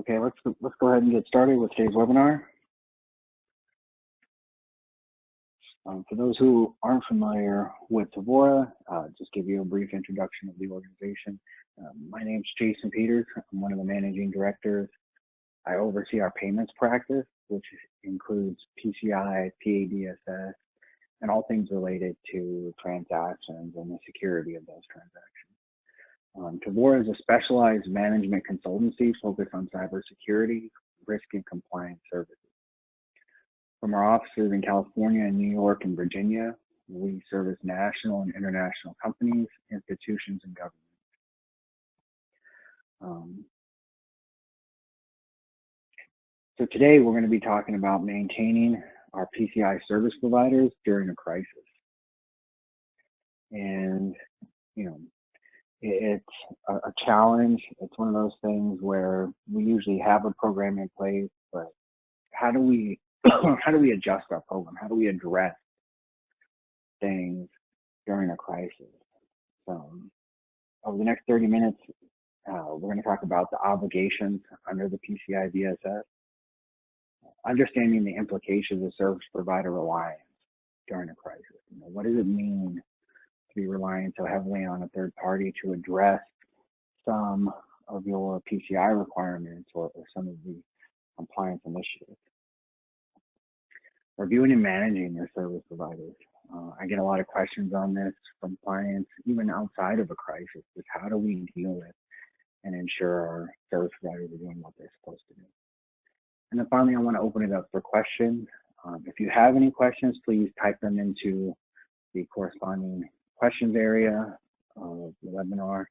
Okay, let's go ahead and get started with today's webinar. For those who aren't familiar with Tevora, just give you a brief introduction of the organization. My name's Jason Peters. I'm one of the managing directors. I oversee our payments practice, which includes PCI, PADSS, and all things related to transactions and the security of those transactions. Tevora is a specialized management consultancy focused on cybersecurity, risk, and compliance services. From our offices in California and New York and Virginia, we service national and international companies, institutions, and governments. So today we're going to be talking about maintaining our PCI service providers during a crisis. And, you know, it's a challenge. It's one of those things where we usually have a program in place, but how do we adjust our program? How do we address things during a crisis? So over the next 30 minutes, we're going to talk about the obligations under the PCI DSS, understanding the implications of service provider reliance during a crisis. You know, what does it mean to be relying so heavily on a third party to address some of your PCI requirements or some of the compliance initiatives? Reviewing and managing your service providers. I get a lot of questions on this from clients, even outside of a crisis, is how do we deal with and ensure our service providers are doing what they're supposed to do? And then finally, I want to open it up for questions. If you have any questions, please type them into the corresponding questions area of the webinar.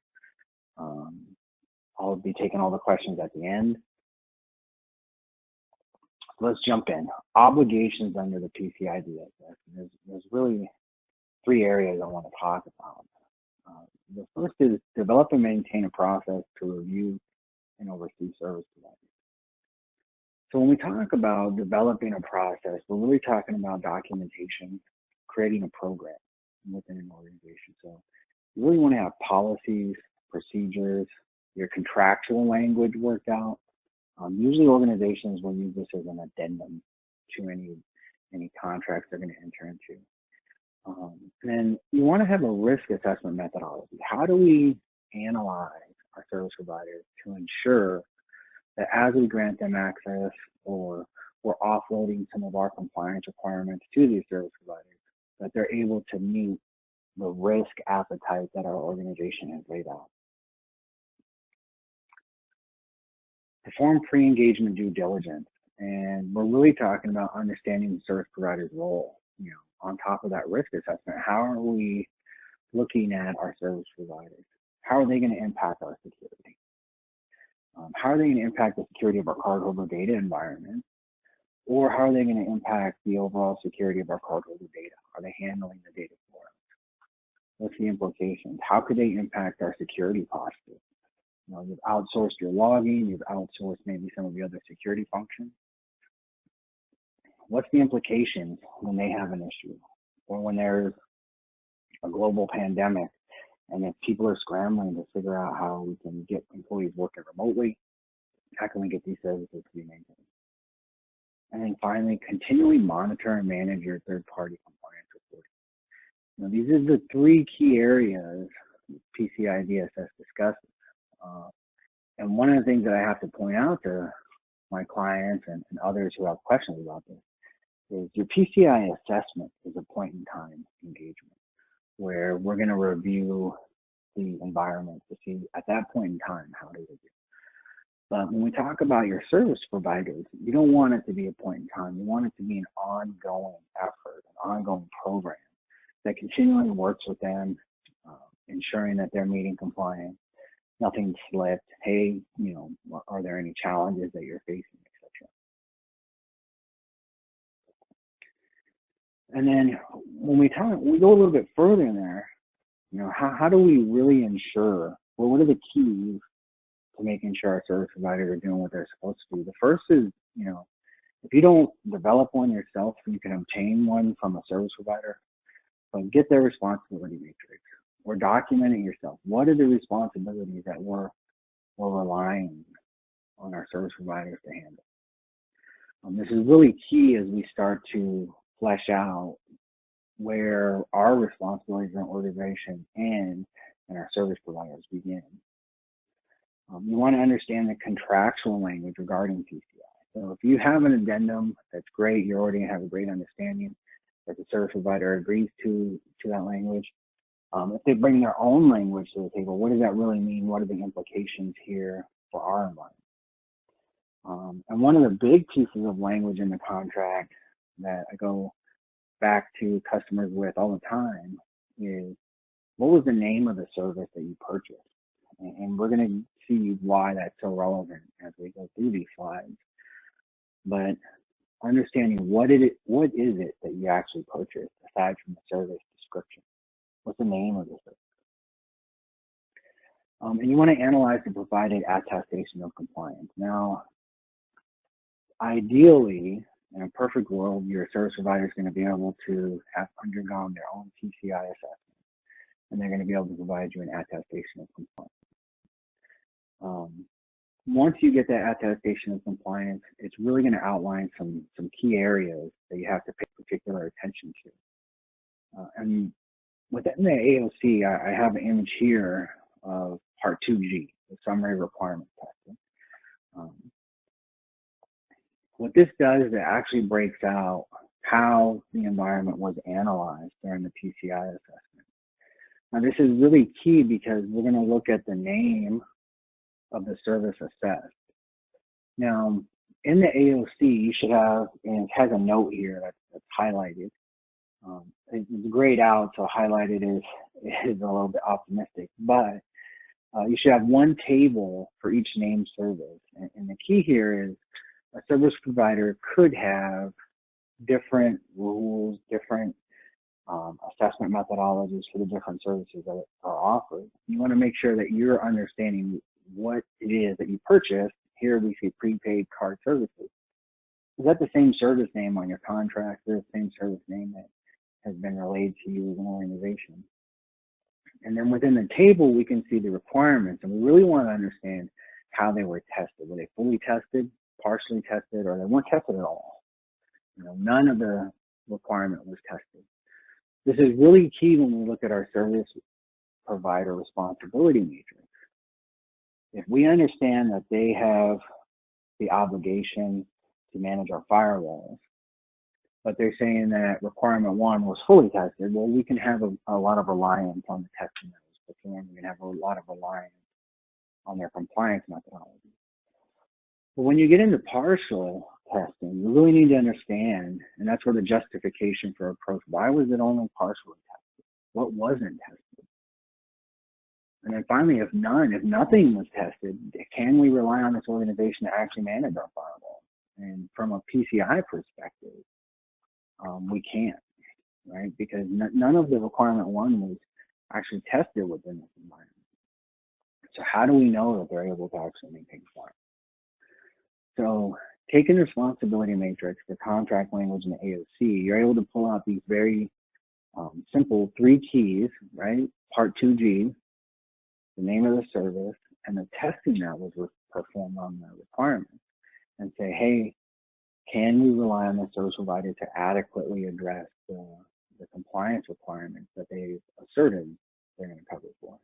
I'll be taking all the questions at the end. Let's jump in. Obligations under the PCI DSS. There's really three areas I want to talk about. The first is develop and maintain a process to review and oversee service providers. So when we talk about developing a process, we're really talking about documentation, creating a program within an organization. So you really want to have policies, procedures, your contractual language worked out. Usually organizations will use this as an addendum to any contracts they're going to enter into. And then you want to have a risk assessment methodology. How do we analyze our service providers to ensure that as we grant them access or we're offloading some of our compliance requirements to these service providers, that they're able to meet the risk appetite that our organization has laid out? Perform pre-engagement due diligence, and we're really talking about understanding the service provider's role. You know, on top of that risk assessment, how are we looking at our service providers? How are they going to impact our security? How are they going to impact the security of our cardholder data environment? Or how are they going to impact the overall security of our cardholder data? Are they handling the data for us? What's the implications? How could they impact our security posture? You know, you've outsourced your logging, you've outsourced maybe some of the other security functions. What's the implications when they have an issue or when there's a global pandemic and if people are scrambling to figure out how we can get employees working remotely, how can we get these services to be maintained? And then finally, continually monitor and manage your third-party compliance reporting. Now, these are the three key areas PCI DSS discusses. And one of the things that I have to point out to my clients and others who have questions about this is your PCI assessment is a point-in-time engagement where we're going to review the environment to see at that point in time how do we do. But when we talk about your service providers, you don't want it to be a point in time. You want it to be an ongoing effort, an ongoing program that continually works with them, ensuring that they're meeting compliance. Nothing slipped. Hey, you know, are there any challenges that you're facing, etc. And then when we go a little bit further in there, you know, how do we really ensure, well, what are the keys to making sure our service providers are doing what they're supposed to do? The first is, you know, if you don't develop one yourself, you can obtain one from a service provider, but get their responsibility matrix. Or document it yourself. What are the responsibilities that we're relying on our service providers to handle. This is really key as we start to flesh out where our responsibilities in an organization end and our service providers begin. You want to understand the contractual language regarding PCI. So if you have an addendum, that's great. You already have a great understanding that the service provider agrees to that language. If they bring their own language to the table, what does that really mean? What are the implications here for our environment? And one of the big pieces of language in the contract that I go back to customers with all the time is, what was the name of the service that you purchased? And we're going to see why that's so relevant as we go through these slides. But understanding what is it that you actually purchased aside from the service description? What's the name of the service? And you want to analyze the provided attestation of compliance. Now, ideally, in a perfect world, your service provider is going to be able to have undergone their own PCI assessment, and they're going to be able to provide you an attestation of compliance. Once you get that attestation of compliance, it's really going to outline some key areas that you have to pay particular attention to. And within the AOC, I have an image here of Part 2G, the summary requirement testing. What this does is it actually breaks out how the environment was analyzed during the PCI assessment. Now, this is really key because we're going to look at the name of the service assessed. Now, in the AOC, you should have, and it has a note here that's highlighted. It's grayed out, so highlighted is a little bit optimistic, but you should have one table for each named service. And the key here is a service provider could have different rules, different assessment methodologies for the different services that are offered. You want to make sure that you're understanding what it is that you purchased. Here we see prepaid card services. Is that the same service name on your contract? Is the same service name that has been relayed to you as an organization? And then within the table, we can see the requirements, and we really want to understand how they were tested. Were they fully tested, partially tested, or they weren't tested at all? You know, none of the requirement was tested. This is really key when we look at our service provider responsibility matrix. If we understand that they have the obligation to manage our firewalls, but they're saying that requirement 1 was fully tested, well, we can have a lot of reliance on the testing that was performed. We can have a lot of reliance on their compliance methodology. But when you get into partial testing, you really need to understand, and that's where the justification for approach, why was it only partially tested? What wasn't tested? And then finally, if nothing was tested, can we rely on this organization to actually manage our firewall? And from a PCI perspective, we can't, right? Because none of the requirement 1 was actually tested within this environment. So how do we know that they're able to actually maintain compliance? So taking the responsibility matrix, the contract language, and the AOC, you're able to pull out these very simple 3 keys, right? Part 2G, the name of the service, and the testing that was performed on the requirements, and say, hey, can we rely on the service provider to adequately address the compliance requirements that they've asserted they're going to cover for?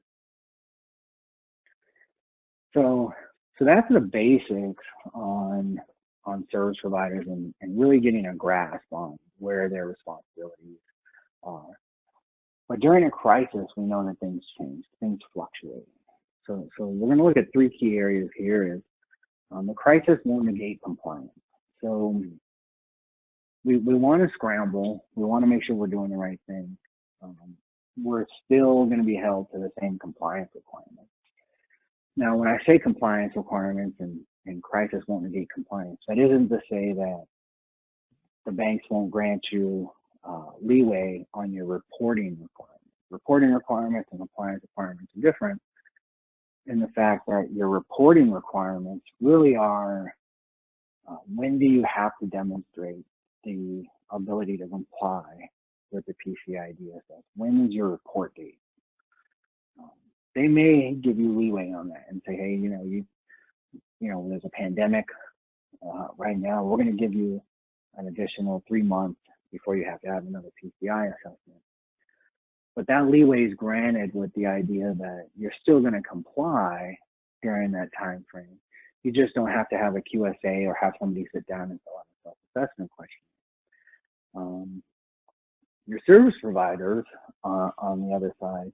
So that's the basics on service providers and really getting a grasp on where their responsibilities are. But during a crisis, we know that things change, things fluctuate. So we're going to look at 3 key areas here. Is the crisis won't negate compliance. So we want to scramble. We want to make sure we're doing the right thing. We're still going to be held to the same compliance requirements. Now, when I say compliance requirements and crisis won't negate compliance, that isn't to say that the banks won't grant you leeway on your reporting requirements. Reporting requirements and compliance requirements are different in the fact that your reporting requirements really are when do you have to demonstrate the ability to comply with the PCI DSS? When is your report date? They may give you leeway on that and say, hey, you know, there's a pandemic right now, we're going to give you an additional 3 months before you have to have another PCI assessment. But that leeway is granted with the idea that you're still going to comply during that time frame. You just don't have to have a QSA or have somebody sit down and fill out a self-assessment question. Your service providers, on the other side,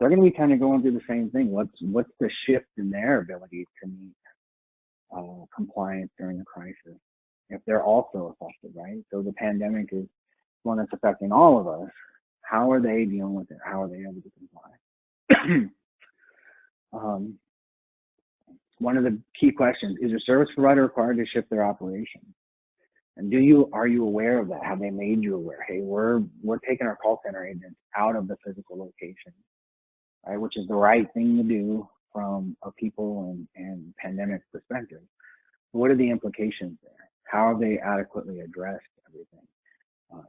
they're going to be kind of going through the same thing. What's the shift in their ability to meet compliance during the crisis if they're also affected, right? So the pandemic is one that's affecting all of us. How are they dealing with it? How are they able to comply? One of the key questions is your service provider required to shift their operation? And are you aware of that? Have they made you aware? Hey, we're taking our call center agents out of the physical location, right? Which is the right thing to do from a people and pandemic perspective. What are the implications there? How have they adequately addressed everything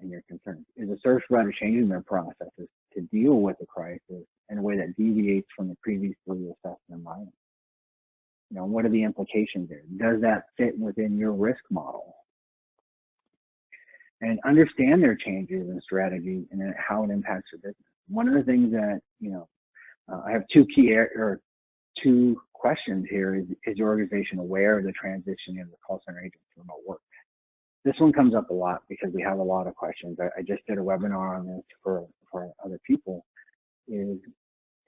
in your concerns? Is the service provider changing their processes to deal with the crisis in a way that deviates from the previously assessed environment? What are the implications there? Does that fit within your risk model? And understand their changes and strategies and how it impacts your business. One of the things that, I have two questions here is your organization aware of the transition of the call center agents to remote work? This one comes up a lot because we have a lot of questions. I just did a webinar on this for other people, is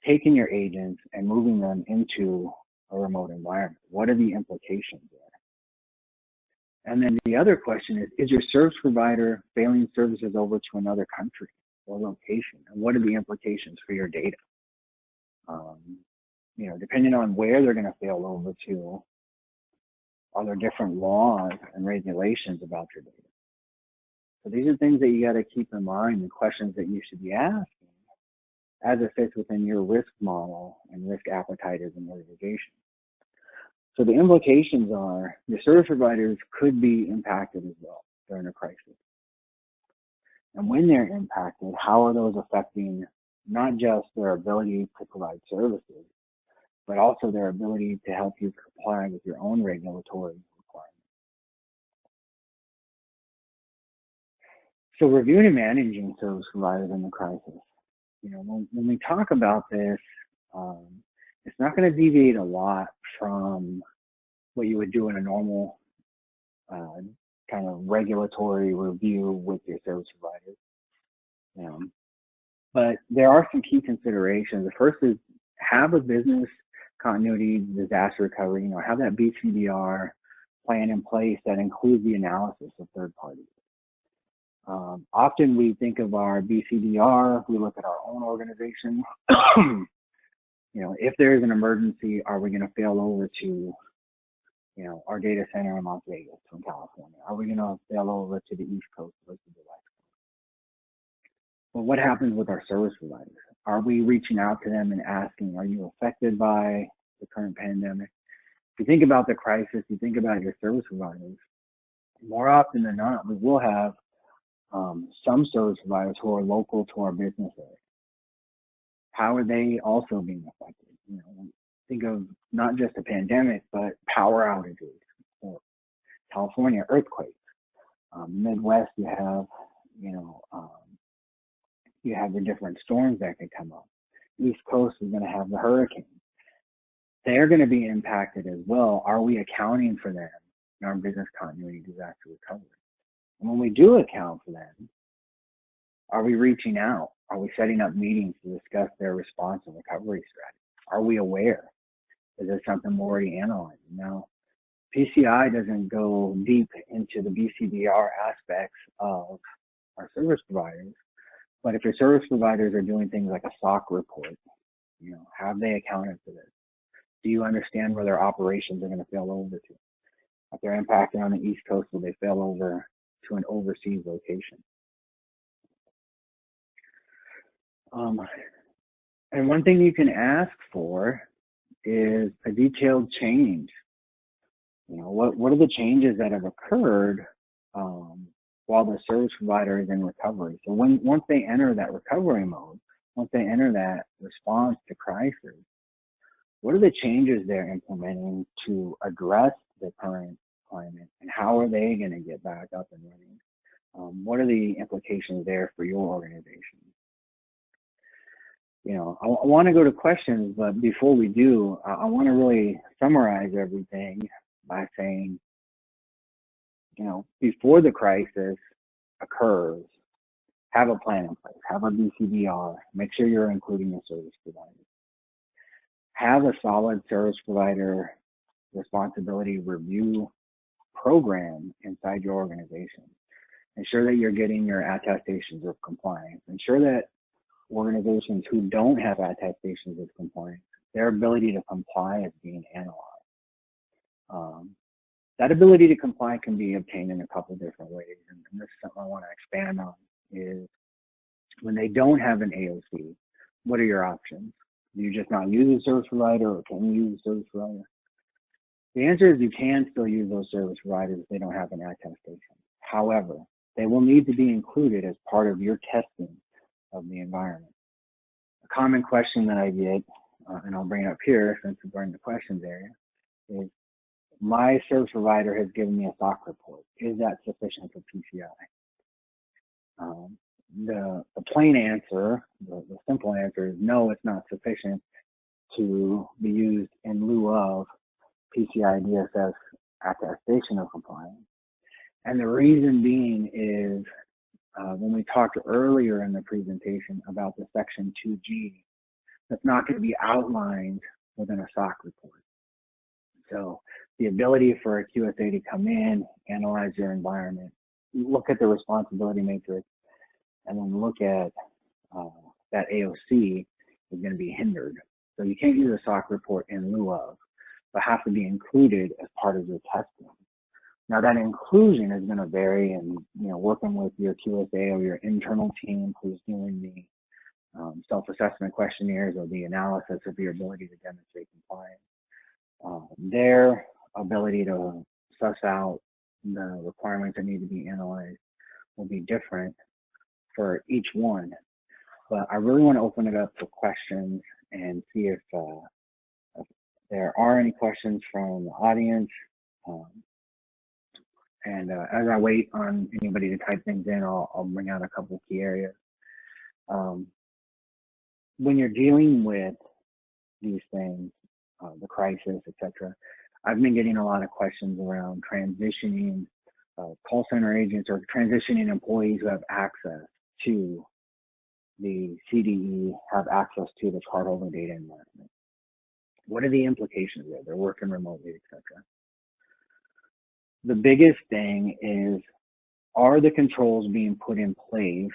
taking your agents and moving them into a remote environment. What are the implications there? And then the other question is your service provider failing services over to another country or location? And what are the implications for your data? Depending on where they're going to fail over to, are there different laws and regulations about your data? So these are things that you got to keep in mind, and questions that you should be asking as it fits within your risk model and risk appetite as an organization. So the implications are your service providers could be impacted as well during a crisis. And when they're impacted, how are those affecting not just their ability to provide services, but also their ability to help you comply with your own regulatory requirements? So reviewing and managing service providers in the crisis. When we talk about this, it's not going to deviate a lot from what you would do in a normal kind of regulatory review with your service providers. But there are some key considerations. The first is have a business continuity disaster recovery, have that BCDR plan in place that includes the analysis of third parties. Often we think of our BCDR, we look at our own organization. If there is an emergency, are we going to fail over to, our data center in Las Vegas from California? Are we going to fail over to the East Coast versus the West Coast? But what happens with our service providers? Are we reaching out to them and asking, are you affected by the current pandemic? If you think about the crisis, you think about your service providers, more often than not, we will have some service providers who are local to our business area. How are they also being affected? Think of not just a pandemic, but power outages, or California earthquakes. Midwest, you have, you have the different storms that could come up. East Coast is going to have the hurricanes. They're going to be impacted as well. Are we accounting for them in our business continuity disaster recovery? And when we do account for them, are we reaching out? Are we setting up meetings to discuss their response and recovery strategy? Are we aware? Is there something we're already analyzing? Now, PCI doesn't go deep into the BCDR aspects of our service providers, but if your service providers are doing things like a SOC report, have they accounted for this? Do you understand where their operations are going to fail over to? If they're impacted on the East Coast, will they fail over to an overseas location? And one thing you can ask for is a detailed change. What are the changes that have occurred while the service provider is in recovery? So once they enter that recovery mode, once they enter that response to crisis, What are the changes they're implementing to address the current climate, and how are they going to get back up and running? What are the implications there for your organization? You know, I want to go to questions, but before we do, I want to really summarize everything by saying, you know, before the crisis occurs, have a plan in place, have a BCDR, make sure you're including the service provider. Have a solid service provider responsibility review program inside your organization. Ensure that you're getting your attestations of compliance. Ensure that organizations who don't have attestations of compliance, their ability to comply is being analyzed. That ability to comply can be obtained in a couple of different ways, and this is something I want to expand on, is when they don't have an AOC, what are your options? Do you just not use a service provider, or can you use a service provider? The answer is you can still use those service providers if they don't have an attestation. However, they will need to be included as part of your testing of the environment. A common question that I get, and I'll bring it up here since we're in the questions area, is my service provider has given me a SOC report. Is that sufficient for PCI? The plain answer, the simple answer is no, it's not sufficient to be used in lieu of PCI DSS attestation of compliance. And the reason being is when we talked earlier in the presentation about the Section 2G, that's not going to be outlined within a SOC report. So the ability for a QSA to come in, analyze your environment, look at the responsibility matrix, and then look at that AOC is going to be hindered. So you can't use a SOC report in lieu of, but have to be included as part of your testing. Now that inclusion is going to vary, and working with your QSA or your internal team who's doing the self-assessment questionnaires or the analysis of your ability to demonstrate compliance. Their ability to suss out the requirements that need to be analyzed will be different for each one. But I really want to open it up for questions and see if there are any questions from the audience. And as I wait on anybody to type things in, I'll bring out a couple of key areas. When you're dealing with these things, the crisis, etc., I've been getting a lot of questions around transitioning call center agents or transitioning employees who have access to the CDE, have access to the cardholder data environment. What are the implications there? They're working remotely, etc. The biggest thing is, are the controls being put in place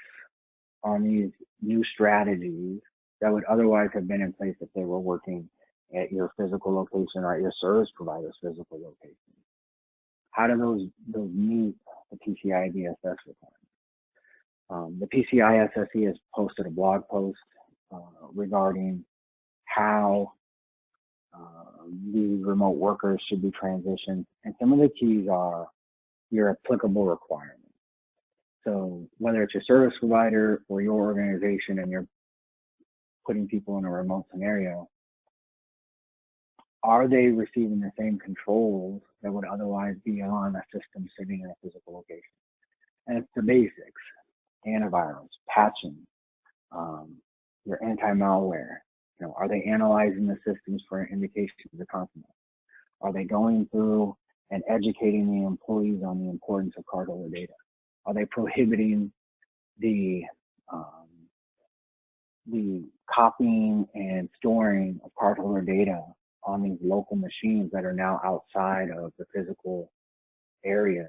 on these new strategies that would otherwise have been in place if they were working at your physical location or at your service provider's physical location? How do those meet the PCI DSS requirements? The PCI SSE has posted a blog post regarding how these remote workers should be transitioned, and some of the keys are your applicable requirements. So whether it's your service provider or your organization and you're putting people in a remote scenario, are they receiving the same controls that would otherwise be on a system sitting in a physical location? And it's the basics: antivirus, patching, your anti-malware. Are they analyzing the systems for indications of compromise? Are they going through and educating the employees on the importance of cardholder data? Are they prohibiting the copying and storing of cardholder data on these local machines that are now outside of the physical areas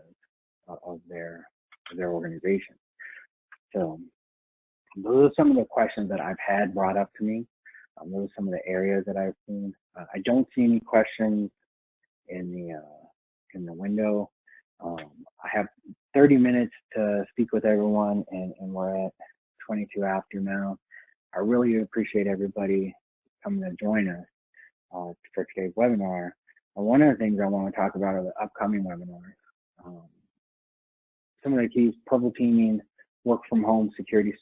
of their organization? So those are some of the questions that I've had brought up to me. Those are some of the areas that I've seen. I don't see any questions in the window. I have 30 minutes to speak with everyone, and we're at 22 after now. I really appreciate everybody coming to join us for today's webinar. And one of the things I want to talk about are the upcoming webinars. Some of the keys: purple teaming, work from home security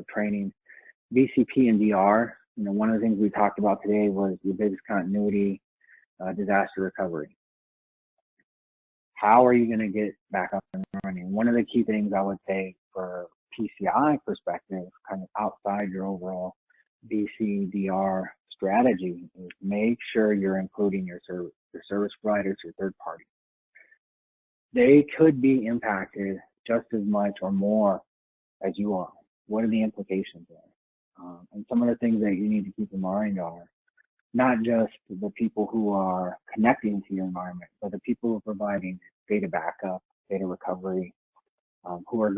training, BCP and DR. one of the things we talked about today was the business continuity, disaster recovery. How are you going to get back up and running? One of the key things I would say for PCI perspective, kind of outside your overall BCDR strategy, is make sure you're including your service providers, your third parties. They could be impacted just as much or more as you are. What are the implications there? And some of the things that you need to keep in mind are not just the people who are connecting to your environment, but the people who are providing data backup, data recovery, who are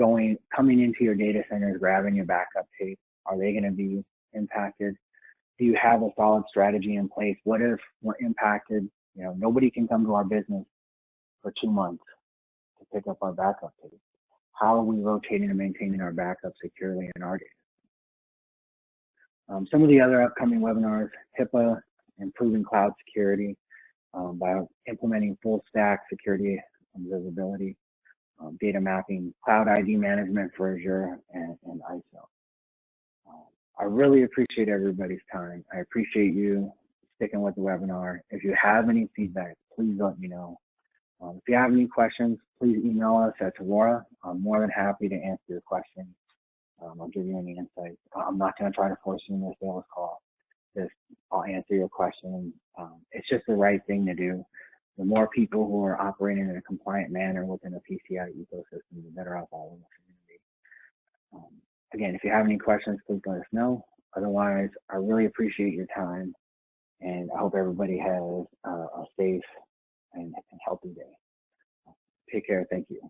coming into your data centers, grabbing your backup tape. Are they going to be impacted? Do you have a solid strategy in place? What if we're impacted? Nobody can come to our business for 2 months to pick up our backup tape. How are we rotating and maintaining our backup securely in our data? Some of the other upcoming webinars: HIPAA, improving cloud security by implementing full stack security and visibility, data mapping, cloud ID management for Azure and ISO. I really appreciate everybody's time. I appreciate you sticking with the webinar. If you have any feedback, please let me know. If you have any questions, please email us at Tevora. I'm more than happy to answer your questions. I'll give you any insights. I'm not going to try to force you into a sales call. I'll answer your questions. It's just the right thing to do. The more people who are operating in a compliant manner within a PCI ecosystem, the better off all of us are going to be. Again, if you have any questions, please let us know. Otherwise, I really appreciate your time, and I hope everybody has a safe and healthy day. Take care. Thank you.